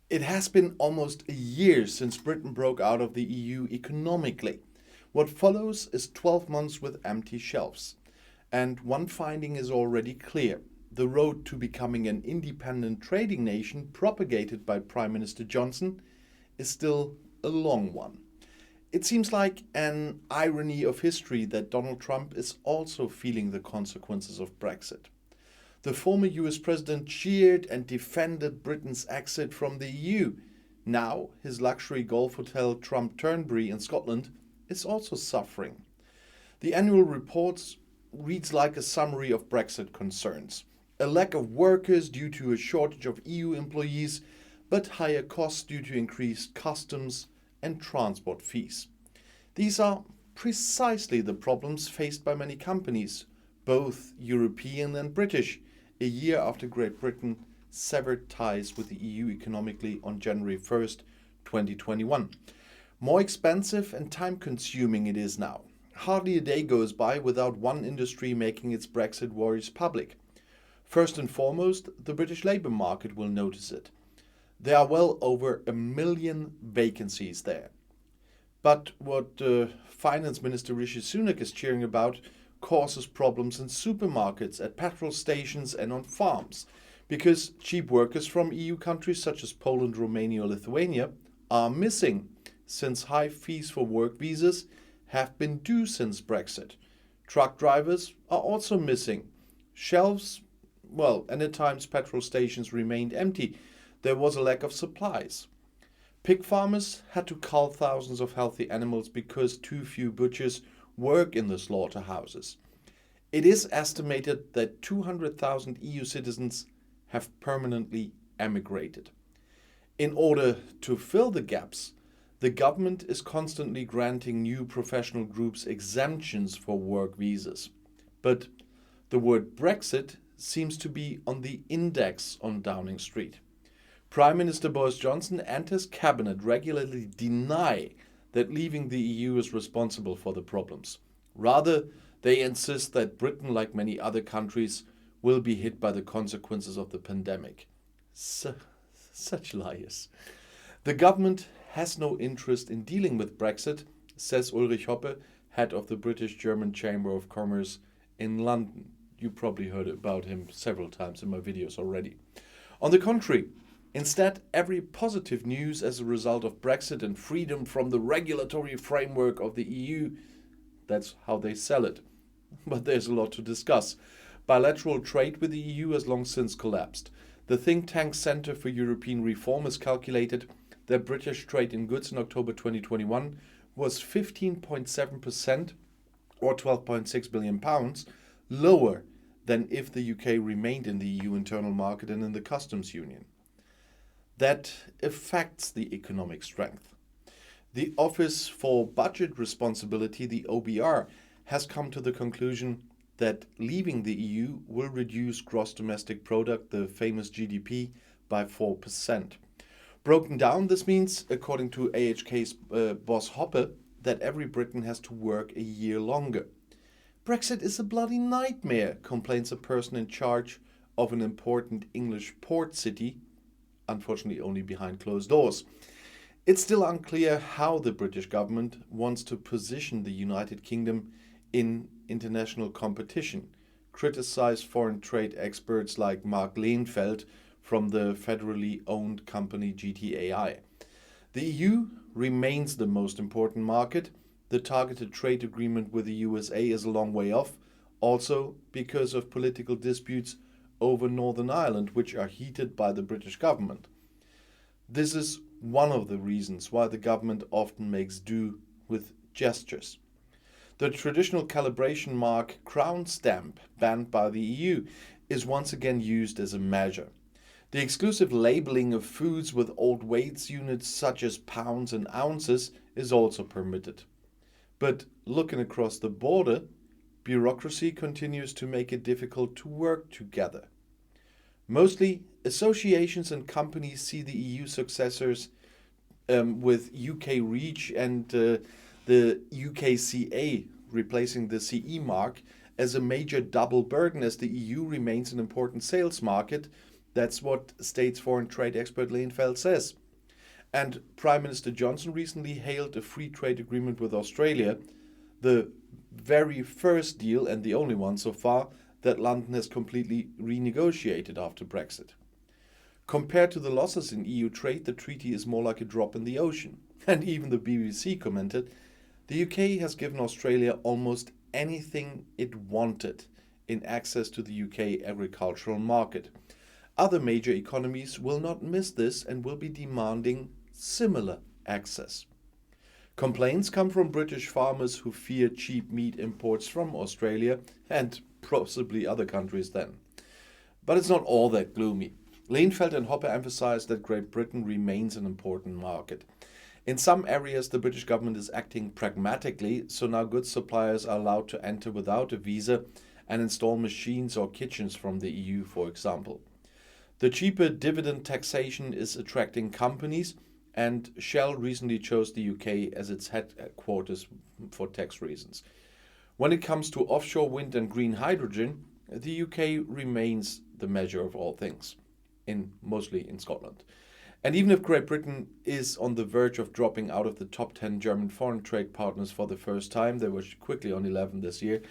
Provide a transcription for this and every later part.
It has been almost a year since Britain broke out of the EU economically. What follows is 12 months with empty shelves. And one finding is already clear. The road to becoming an independent trading nation propagated by Prime Minister Johnson is still a long one. It seems like an irony of history that Donald Trump is also feeling the consequences of Brexit. The former US president cheered and defended Britain's exit from the EU. Now, his luxury golf hotel Trump Turnberry in Scotland is also suffering. The annual report reads like a summary of Brexit concerns. A lack of workers due to a shortage of EU employees, but higher costs due to increased customs and transport fees. These are precisely the problems faced by many companies, both European and British, a year after Great Britain severed ties with the EU economically on January 1st, 2021. More expensive and time consuming it is now. Hardly a day goes by without one industry making its Brexit worries public. First and foremost, the British labour market will notice it. There are well over 1 million vacancies there. But what Finance Minister Rishi Sunak is cheering about causes problems in supermarkets, at petrol stations, and on farms, because cheap workers from EU countries such as Poland, Romania, or Lithuania are missing, since high fees for work visas have been due since Brexit. Truck drivers are also missing. Shelves, and at times petrol stations remained empty. There was a lack of supplies. Pig farmers had to cull thousands of healthy animals because too few butchers work in the slaughterhouses. It is estimated that 200,000 EU citizens have permanently emigrated. In order to fill the gaps, the government is constantly granting new professional groups exemptions for work visas. But the word Brexit seems to be on the index on Downing Street. Prime Minister Boris Johnson and his cabinet regularly deny that leaving the EU is responsible for the problems. Rather, they insist that Britain, like many other countries, will be hit by the consequences of the pandemic. Such liars. The government has no interest in dealing with Brexit, says Ulrich Hoppe, head of the British-German Chamber of Commerce in London. You probably heard about him several times in my videos already. On the contrary, instead, every positive news as a result of Brexit and freedom from the regulatory framework of the EU, that's how they sell it. But there's a lot to discuss. Bilateral trade with the EU has long since collapsed. The think tank Centre for European Reform has calculated that British trade in goods in October 2021 was 15.7% or £12.6 billion lower than if the UK remained in the EU internal market and in the customs union. That affects the economic strength. The Office for Budget Responsibility, the OBR, has come to the conclusion that leaving the EU will reduce gross domestic product, the famous GDP, by 4%. Broken down, this means, according to AHK's boss Hoppe, that every Briton has to work a year longer. Brexit is a bloody nightmare, complains a person in charge of an important English port city, unfortunately only behind closed doors. It's still unclear how the British government wants to position the United Kingdom in international competition, criticize foreign trade experts like Marc from the federally owned company GTAI. The EU remains the most important market. The targeted trade agreement with the USA is a long way off, also because of political disputes over Northern Ireland, which are heated by the British government. This is one of the reasons why the government often makes do with gestures. The traditional calibration mark crown stamp, banned by the EU, is once again used as a measure. The exclusive labeling of foods with old weights units such as pounds and ounces is also permitted. But looking across the border, bureaucracy continues to make it difficult to work together. Mostly, associations and companies see the EU successors with UK REACH and the UKCA replacing the CE mark as a major double burden, as the EU remains an important sales market, That's what State's foreign trade expert Leenfeldt says. And Prime Minister Johnson recently hailed a free trade agreement with Australia, the very first deal and the only one so far that London has completely renegotiated after Brexit. Compared to the losses in EU trade, the treaty is more like a drop in the ocean. And even the BBC commented, the UK has given Australia almost anything it wanted in access to the UK agricultural market. Other major economies will not miss this and will be demanding similar access. Complaints come from British farmers who fear cheap meat imports from Australia and possibly other countries then. But it's not all that gloomy. Leenfeldt and Hopper emphasized that Great Britain remains an important market. In some areas, the British government is acting pragmatically, so now goods suppliers are allowed to enter without a visa and install machines or kitchens from the EU, for example. The cheaper dividend taxation is attracting companies, and Shell recently chose the UK as its headquarters for tax reasons. When it comes to offshore wind and green hydrogen, the UK remains the measure of all things, mostly in Scotland. And even if Great Britain is on the verge of dropping out of the top 10 German foreign trade partners for the first time, they were quickly on 11 this year,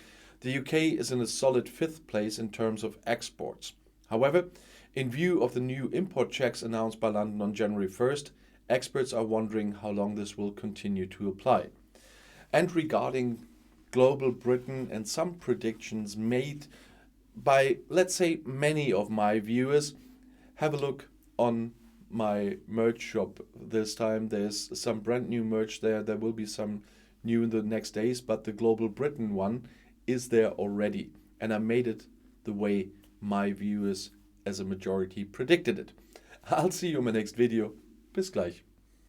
the UK is in a solid 5th place in terms of exports. However, in view of the new import checks announced by London on January 1st, experts are wondering how long this will continue to apply. And regarding global Britain and some predictions made by, let's say, many of my viewers, have a look on my merch shop this time. There's some brand new merch there. There will be some new in the next days, but the Global Britain one is there already. And I made it the way my viewers as a majority predicted it. I'll see you in my next video. Bis gleich.